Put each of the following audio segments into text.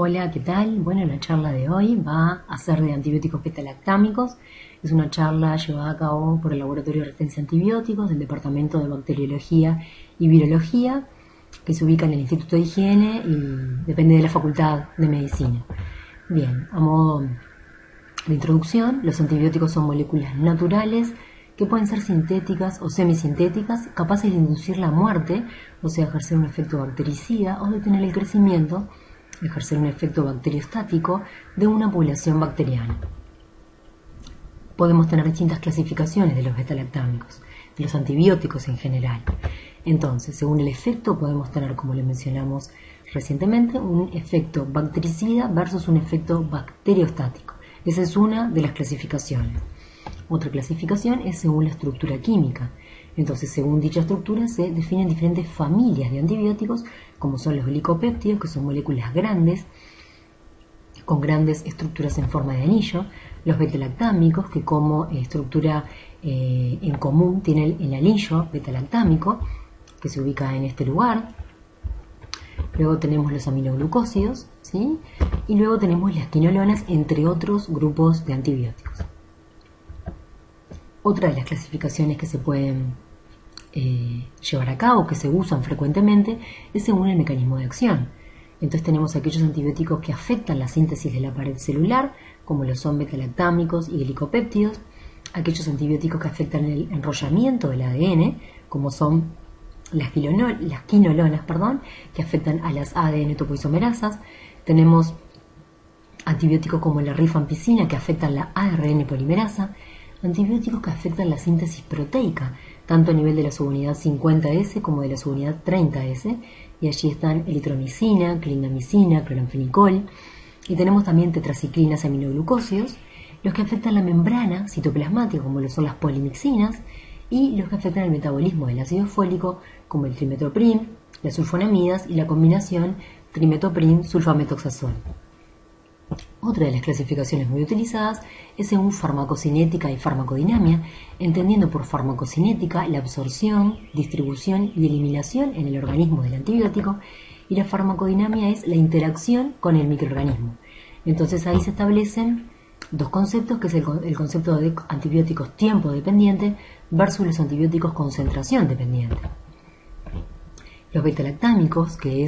Hola, ¿qué tal? Bueno, la charla de hoy va a ser de antibióticos beta-lactámicos. Es una charla llevada a cabo por el Laboratorio de Referencia de Antibióticos del Departamento de Bacteriología y Virología, que se ubica en el Instituto de Higiene y depende de la Facultad de Medicina. Bien, a modo de introducción, los antibióticos son moléculas naturales que pueden ser sintéticas o semisintéticas, capaces de inducir la muerte, o sea, ejercer un efecto bactericida o detener el crecimiento, ejercer un efecto bacteriostático de una población bacteriana. Podemos tener distintas clasificaciones de los beta-lactámicos, de los antibióticos en general. Entonces, según el efecto, podemos tener, como le mencionamos recientemente, un efecto bactericida versus un efecto bacteriostático. Esa es una de las clasificaciones. Otra clasificación es según la estructura química. Entonces, según dicha estructura, se definen diferentes familias de antibióticos, como son los glicopéptidos, que son moléculas grandes, con grandes estructuras en forma de anillo, los beta-lactámicos, que como estructura en común tienen el anillo beta-lactámico, que se ubica en este lugar. Luego tenemos los aminoglucósidos, ¿sí? Y luego tenemos las quinolonas, entre otros grupos de antibióticos. Otra de las clasificaciones que se pueden llevar a cabo, que se usan frecuentemente, es según el mecanismo de acción. Entonces tenemos aquellos antibióticos que afectan la síntesis de la pared celular, como lo son beta-lactámicos y glicopéptidos, aquellos antibióticos que afectan el enrollamiento del ADN, como son las quinolonas, que afectan a las ADN topoisomerasas. Tenemos antibióticos como la rifampicina, que afectan la ARN polimerasa, antibióticos que afectan la síntesis proteica, tanto a nivel de la subunidad 50S como de la subunidad 30S, y allí están eritromicina, clindamicina, cloranfenicol, y tenemos también tetraciclinas aminoglucósidos, los que afectan la membrana citoplasmática, como lo son las polimixinas, y los que afectan el metabolismo del ácido fólico, como el trimetoprim, las sulfonamidas y la combinación trimetoprim-sulfametoxazol. Otra de las clasificaciones muy utilizadas es según farmacocinética y farmacodinamia, entendiendo por farmacocinética la absorción, distribución y eliminación en el organismo del antibiótico, y la farmacodinamia es la interacción con el microorganismo. Entonces ahí se establecen dos conceptos, que es el concepto de antibióticos tiempo dependiente versus los antibióticos concentración dependiente. Los beta-lactámicos, que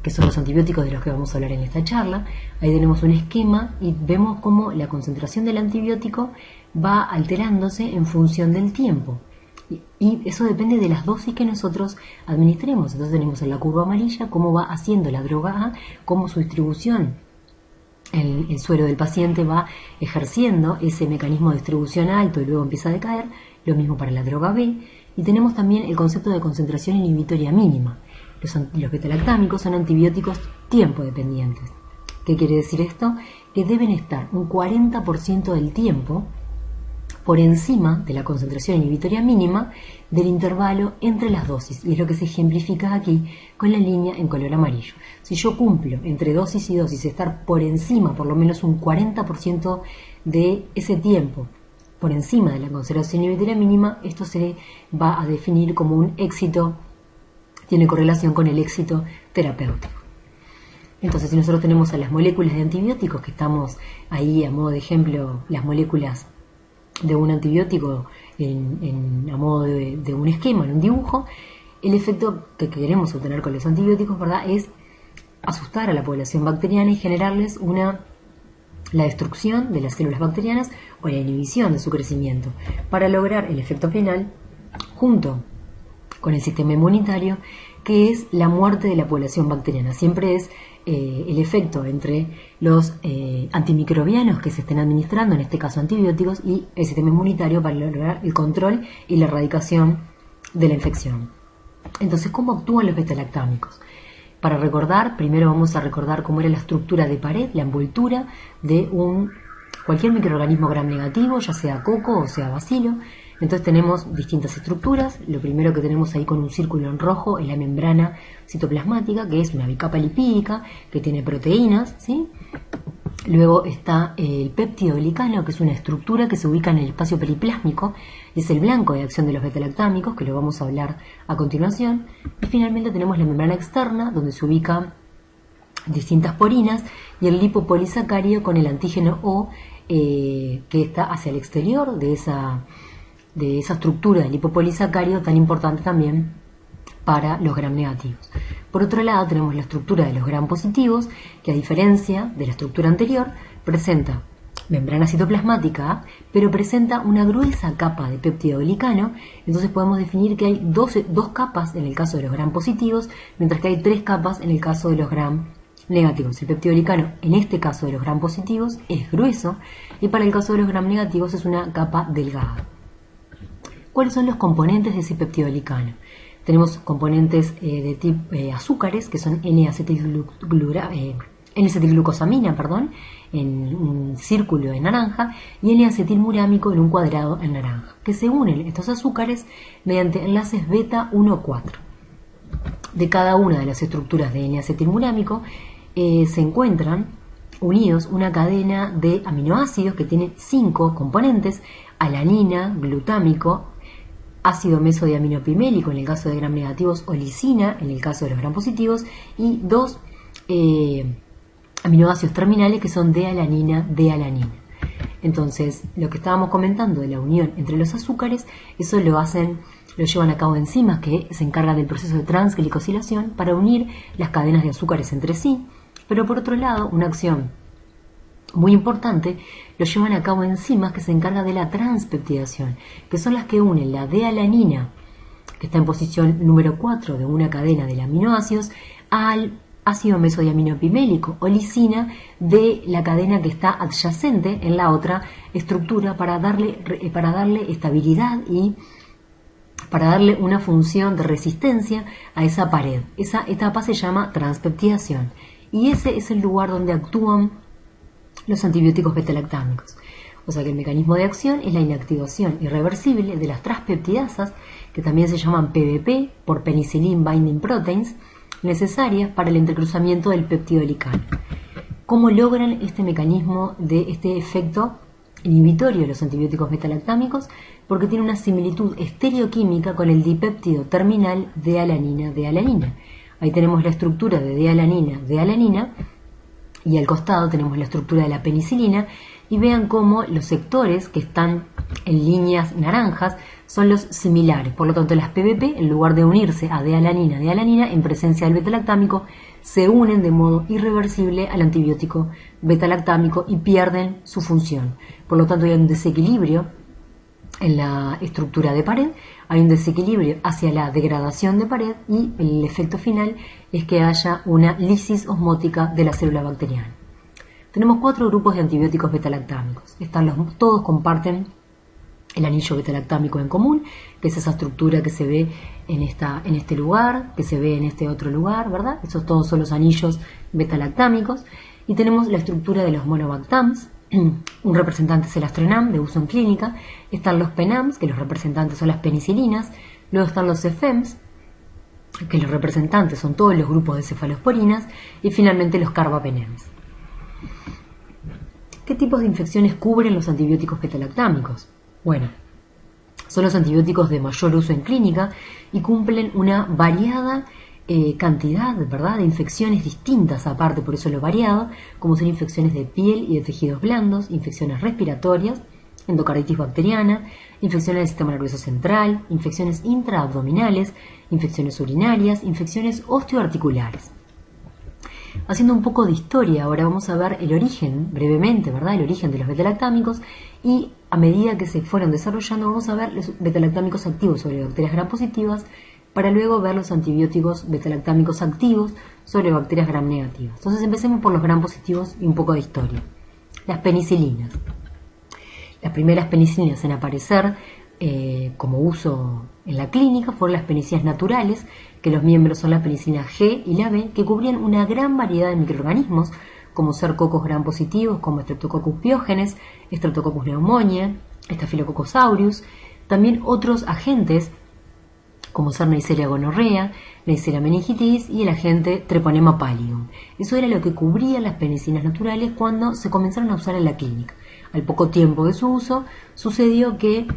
son los antibióticos de los que vamos a hablar en esta charla. Ahí tenemos un esquema y vemos cómo la concentración del antibiótico va alterándose en función del tiempo. Y eso depende de las dosis que nosotros administremos. Entonces tenemos en la curva amarilla cómo va haciendo la droga A, cómo su distribución en el suero del paciente va ejerciendo ese mecanismo de distribución alto y luego empieza a decaer. Lo mismo para la droga B. Y tenemos también el concepto de concentración inhibitoria mínima. Los beta-lactámicos son antibióticos tiempo dependientes. ¿Qué quiere decir esto? Que deben estar un 40% del tiempo por encima de la concentración inhibitoria mínima del intervalo entre las dosis, y es lo que se ejemplifica aquí con la línea en color amarillo. Si yo cumplo entre dosis y dosis estar por encima, por lo menos un 40% de ese tiempo por encima de la concentración inhibitoria mínima, esto se va a definir como un éxito, tiene correlación con el éxito terapéutico. Entonces, si nosotros tenemos a las moléculas de antibióticos, que estamos ahí a modo de ejemplo, las moléculas de un antibiótico a modo de un esquema, en un dibujo, el efecto que queremos obtener con los antibióticos, ¿verdad?, es asustar a la población bacteriana y generarles la destrucción de las células bacterianas o la inhibición de su crecimiento, para lograr el efecto final junto con el sistema inmunitario, que es la muerte de la población bacteriana. Siempre es el efecto entre los antimicrobianos que se estén administrando, en este caso antibióticos, y el sistema inmunitario para lograr el control y la erradicación de la infección. Entonces, ¿cómo actúan los beta-lactámicos? Para recordar, primero vamos a recordar cómo era la estructura de pared, la envoltura de cualquier microorganismo gram negativo, ya sea coco o sea bacilo. Entonces tenemos distintas estructuras. Lo primero que tenemos ahí con un círculo en rojo es la membrana citoplasmática, que es una bicapa lipídica que tiene proteínas, ¿sí? Luego está el péptido glicano, que es una estructura que se ubica en el espacio periplásmico, es el blanco de acción de los beta-lactámicos, que lo vamos a hablar a continuación. Y finalmente tenemos la membrana externa, donde se ubica distintas porinas, y el lipopolisacárido con el antígeno O que está hacia el exterior de esa estructura del lipopolisacárido tan importante también para los gram negativos. Por otro lado, tenemos la estructura de los gram positivos, que a diferencia de la estructura anterior, presenta membrana citoplasmática, pero presenta una gruesa capa de peptidoglicano. Entonces podemos definir que hay dos capas en el caso de los gram positivos, mientras que hay 3 capas en el caso de los gram negativos. El peptidoglicano, en este caso de los gram positivos, es grueso, y para el caso de los gram negativos es una capa delgada. ¿Cuáles son los componentes de ese peptidoglicano? Tenemos componentes de tipo azúcares, que son N-acetilglucosamina, en un círculo en naranja, y N-acetilmurámico en un cuadrado en naranja, que se unen estos azúcares mediante enlaces beta 1,4. De cada una de las estructuras de N-acetilmurámico se encuentran unidos una cadena de aminoácidos que tiene 5 componentes: alanina, glutámico, ácido mesodiaminopimélico en el caso de gram negativos, o lisina en el caso de los gram positivos, y 2 aminoácidos terminales que son D-alanina. Entonces, lo que estábamos comentando de la unión entre los azúcares, eso lo llevan a cabo enzimas que se encargan del proceso de transglicosilación para unir las cadenas de azúcares entre sí. Pero por otro lado, una acción muy importante lo llevan a cabo enzimas que se encargan de la transpeptidación, que son las que unen la D-alanina, que está en posición número 4 de una cadena de aminoácidos, al ácido mesodiaminopimélico o lisina de la cadena que está adyacente en la otra estructura, para darle estabilidad y para darle una función de resistencia a esa pared. Esa etapa se llama transpeptidación, y ese es el lugar donde actúan los antibióticos beta-lactámicos. O sea que el mecanismo de acción es la inactivación irreversible de las transpeptidasas, que también se llaman PBP, por Penicillin Binding Proteins, necesarias para el entrecruzamiento del peptidoglicano. ¿Cómo logran este mecanismo de este efecto inhibitorio de los antibióticos beta-lactámicos? Porque tiene una similitud estereoquímica con el dipéptido terminal de alanina. Ahí tenemos la estructura de D-alanina, y al costado tenemos la estructura de la penicilina, y vean cómo los sectores que están en líneas naranjas son los similares. Por lo tanto, las PBP, en lugar de unirse a D-alanina en presencia del beta-lactámico, se unen de modo irreversible al antibiótico beta-lactámico y pierden su función. Por lo tanto, hay un desequilibrio en la estructura de pared, hay un desequilibrio hacia la degradación de pared, y el efecto final es que haya una lisis osmótica de la célula bacteriana. Tenemos 4 grupos de antibióticos beta-lactámicos. Todos comparten el anillo beta-lactámico en común, que es esa estructura que se ve en este lugar, que se ve en este otro lugar, ¿verdad? Esos todos son los anillos beta-lactámicos. Y tenemos la estructura de los monobactams. Un representante es el astronam, de uso en clínica. Están los penams, que los representantes son las penicilinas. Luego están los cefems, que los representantes son todos los grupos de cefalosporinas. Y finalmente los carbapenems. ¿Qué tipos de infecciones cubren los antibióticos beta-lactámicos? Bueno, son los antibióticos de mayor uso en clínica y cumplen una variada cantidad, ¿verdad?, de infecciones distintas aparte, por eso lo variado, como son infecciones de piel y de tejidos blandos, infecciones respiratorias, endocarditis bacteriana, infecciones del sistema nervioso central, infecciones intraabdominales, infecciones urinarias, infecciones osteoarticulares. Haciendo un poco de historia, ahora vamos a ver el origen, brevemente, ¿verdad?, el origen de los beta-lactámicos, y a medida que se fueron desarrollando vamos a ver los beta-lactámicos activos sobre bacterias gram positivas, para luego ver los antibióticos beta-lactámicos activos sobre bacterias gram negativas. Entonces empecemos por los gram positivos y un poco de historia. Las penicilinas. Las primeras penicilinas en aparecer como uso en la clínica fueron las penicilinas naturales, que los miembros son la penicilina G y la B, que cubrían una gran variedad de microorganismos, como ser cocos gram positivos, como Streptococcus pyogenes, Streptococcus pneumoniae, Staphylococcus aureus, también otros agentes como ser Neisseria gonorrea, Neisseria meningitis y el agente Treponema pallidum. Eso era lo que cubrían las penicilinas naturales cuando se comenzaron a usar en la clínica. Al poco tiempo de su uso, sucedió que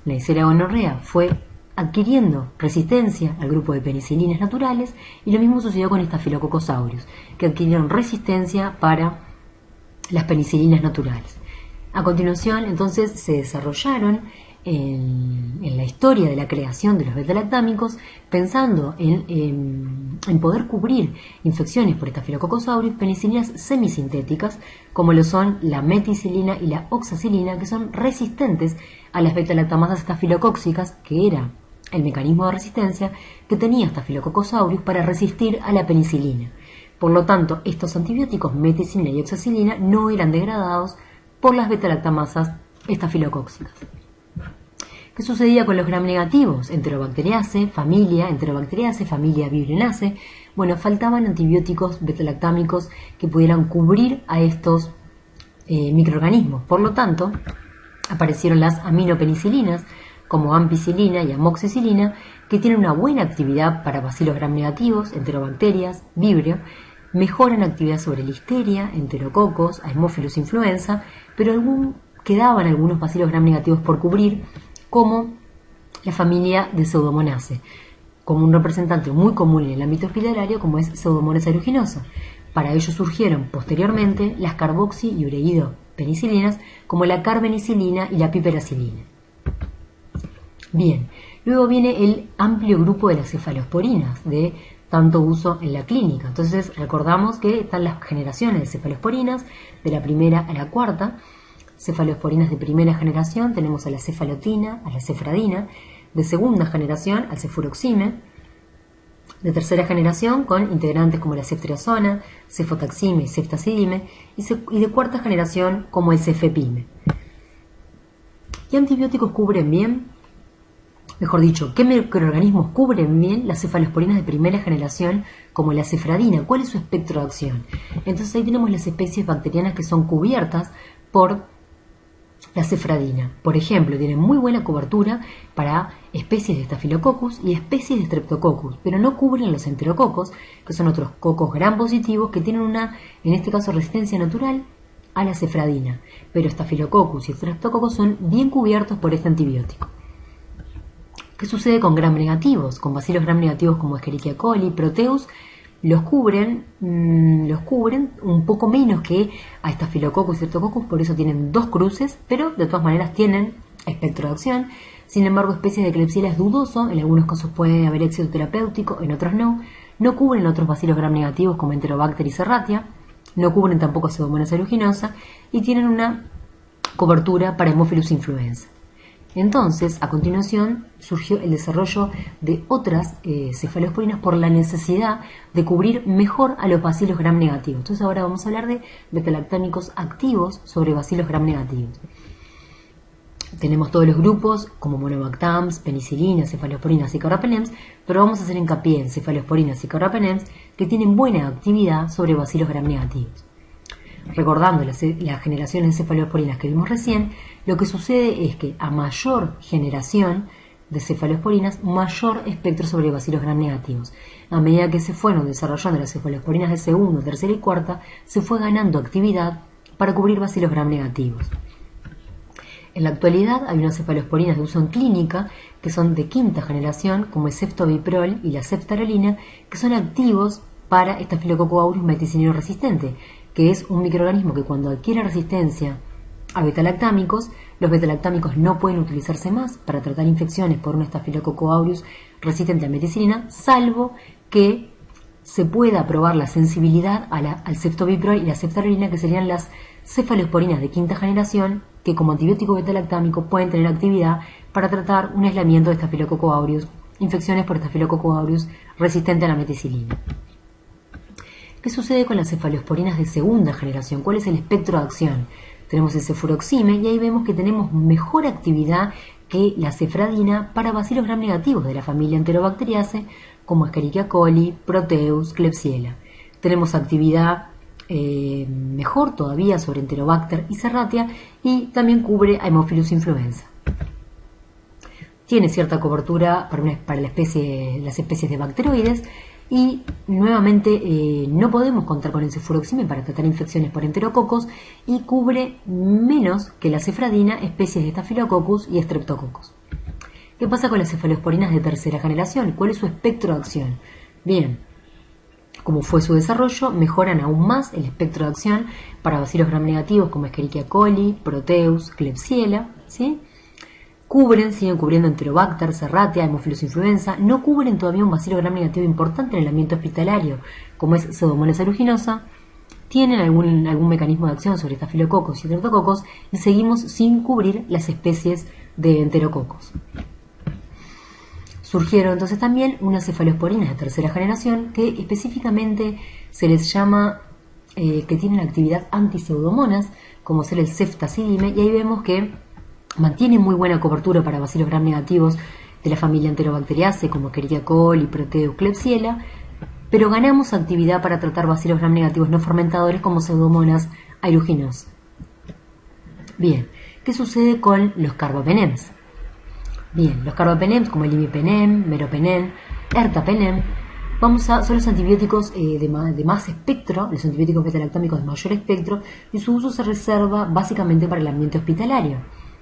Neisseria gonorrea fue adquiriendo resistencia al grupo de penicilinas naturales, y lo mismo sucedió con Staphylococcus aureus, que adquirieron resistencia para las penicilinas naturales. A continuación, entonces, se desarrollaron en la historia de la creación de los beta-lactámicos, pensando en poder cubrir infecciones por Staphylococcus aureus, penicilinas semisintéticas, como lo son la meticilina y la oxacilina, que son resistentes a las beta-lactamasas estafilocóccicas, que era el mecanismo de resistencia que tenía Staphylococcus aureus para resistir a la penicilina. Por lo tanto, estos antibióticos meticilina y oxacilina no eran degradados por las beta-lactamasas estafilocóccicas. ¿Qué sucedía con los gram negativos? Enterobacteriaceae, familia Vibrio. Bueno, faltaban antibióticos beta-lactámicos que pudieran cubrir a estos microorganismos. Por lo tanto, aparecieron las aminopenicilinas, como ampicilina y amoxicilina, que tienen una buena actividad para bacilos gram negativos, enterobacterias, Vibrio, mejoran actividad sobre listeria, enterococos, Haemophilus influenza, pero quedaban algunos bacilos gram negativos por cubrir, como la familia de Pseudomonaceae, como un representante muy común en el ámbito hospitalario, como es Pseudomonas aeruginosa. Para ello surgieron posteriormente las carboxi y ureidopenicilinas, como la carbenicilina y la piperacilina. Bien, luego viene el amplio grupo de las cefalosporinas, de tanto uso en la clínica. Entonces recordamos que están las generaciones de cefalosporinas, de la primera a la cuarta. Cefalosporinas de primera generación tenemos a la cefalotina, a la cefradina, de segunda generación al cefuroxime, de tercera generación con integrantes como la ceftriaxona, cefotaxime y ceftazidime, y de cuarta generación como el cefepime. ¿Qué antibióticos cubren bien? Mejor dicho, ¿qué microorganismos cubren bien las cefalosporinas de primera generación como la cefradina? ¿Cuál es su espectro de acción? Entonces ahí tenemos las especies bacterianas que son cubiertas por la cefradina. Por ejemplo, tienen muy buena cobertura para especies de Staphylococcus y especies de Streptococcus, pero no cubren los enterococos, que son otros cocos gram positivos que tienen en este caso, resistencia natural a la cefradina. Pero Staphylococcus y Streptococcus son bien cubiertos por este antibiótico. ¿Qué sucede con gram negativos? Con bacilos gram negativos como Escherichia coli, Proteus, los cubren un poco menos que a Staphylococcus y Streptococcus, por eso tienen dos cruces, pero de todas maneras tienen espectro de acción. Sin embargo, especies de Klebsiella es dudoso, en algunos casos puede haber éxito terapéutico, en otros no. No cubren otros bacilos gram negativos como Enterobacter y Serratia, no cubren tampoco Pseudomonas aeruginosa y tienen una cobertura para Haemophilus influenza. Entonces, a continuación, surgió el desarrollo de otras cefalosporinas por la necesidad de cubrir mejor a los bacilos gram negativos. Entonces, ahora vamos a hablar de beta-lactámicos activos sobre bacilos gram negativos. Tenemos todos los grupos como Monobactams, penicilinas, cefalosporinas y carbapenems, pero vamos a hacer hincapié en cefalosporinas y carbapenems que tienen buena actividad sobre bacilos gram negativos. Recordando las generaciones de cefalosporinas que vimos recién, lo que sucede es que a mayor generación de cefalosporinas, mayor espectro sobre bacilos gram negativos. A medida que se fueron desarrollando las cefalosporinas de segunda, tercera y cuarta, se fue ganando actividad para cubrir bacilos gram negativos. En la actualidad hay unas cefalosporinas de uso en clínica que son de quinta generación, como el ceftobiprol y la ceftarolina, que son activos para Staphylococcus aureus meticinero resistente, que es un microorganismo que cuando adquiere resistencia a beta-lactámicos, los beta-lactámicos no pueden utilizarse más para tratar infecciones por un Staphylococcus aureus resistente a meticilina, salvo que se pueda probar la sensibilidad al ceftobiprol y la ceftarolina, que serían las cefalosporinas de quinta generación, que como antibiótico beta-lactámico pueden tener actividad para tratar un aislamiento de Staphylococcus aureus, infecciones por Staphylococcus aureus resistente a la meticilina. ¿Qué sucede con las cefalosporinas de segunda generación? ¿Cuál es el espectro de acción? Tenemos el cefuroxime y ahí vemos que tenemos mejor actividad que la cefradina para bacilos gram negativos de la familia Enterobacteriaceae, como Escherichia coli, Proteus, Klebsiella. Tenemos actividad mejor todavía sobre Enterobacter y Serratia, y también cubre Haemophilus influenza. Tiene cierta cobertura para las especies de bacteroides, y nuevamente no podemos contar con el cefuroxime para tratar infecciones por enterococos, y cubre menos que la cefradina especies de Staphylococcus y Streptococcus. ¿Qué pasa con las cefalosporinas de tercera generación? ¿Cuál es su espectro de acción? Bien, como fue su desarrollo, mejoran aún más el espectro de acción para bacilos gram negativos como Escherichia coli, Proteus, Klebsiella, ¿sí? Siguen cubriendo Enterobacter, Serratia, Haemophilus influenza, no cubren todavía un bacilo gram negativo importante en el ambiente hospitalario, como es Pseudomonas aeruginosa, tienen algún mecanismo de acción sobre estafilococos y streptococos y seguimos sin cubrir las especies de enterococos. Surgieron entonces también unas cefalosporinas de tercera generación que específicamente se les llama que tienen actividad anti-pseudomonas, como ser el ceftazidime, y ahí vemos que mantienen muy buena cobertura para bacilos gram negativos de la familia Enterobacteriaceae, como Escherichia coli, Proteus, Klebsiella, pero ganamos actividad para tratar bacilos gram negativos no fermentadores como Pseudomonas aeruginosa. Bien, ¿qué sucede con los carbapenems? Bien, los carbapenems como el imipenem, meropenem, ertapenem, son los antibióticos de más espectro, los antibióticos beta-lactámicos de mayor espectro, y su uso se reserva básicamente para el ambiente hospitalario.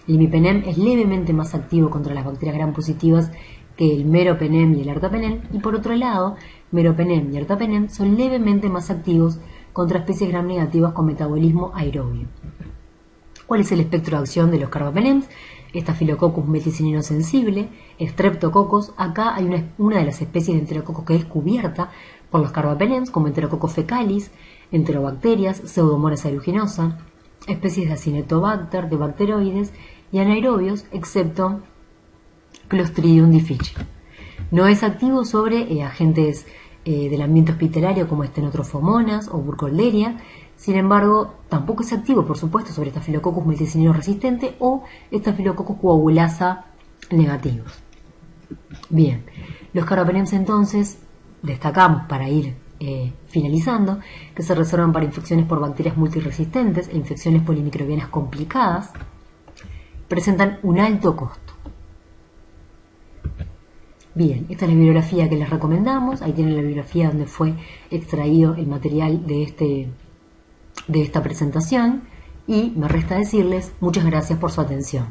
El imipenem es levemente más activo contra las bacterias gram positivas que el meropenem y el ertapenem, y por otro lado, meropenem y ertapenem son levemente más activos contra especies gram negativas con metabolismo aerobio. ¿Cuál es el espectro de acción de los carbapenems? Staphylococcus methicillino sensible, Streptococcus. Acá hay una de las especies de enterococos que es cubierta por los carbapenems, como Enterococcus fecalis, enterobacterias, Pseudomonas aeruginosa, especies de Acinetobacter, de bacteroides y anaerobios, excepto Clostridium difficile. No es activo sobre agentes del ambiente hospitalario como Stenotrophomonas o Burkholderia. Sin embargo, tampoco es activo, por supuesto, sobre Staphylococcus multicinino resistente o Staphylococcus coagulasa negativos. Bien, los carbapenems entonces destacamos para ir finalizando que se reservan para infecciones por bacterias multiresistentes e infecciones polimicrobianas complicadas. Presentan un alto costo. Bien, esta es la bibliografía que les recomendamos. Ahí tienen la bibliografía donde fue extraído el material de esta presentación, y me resta decirles muchas gracias por su atención.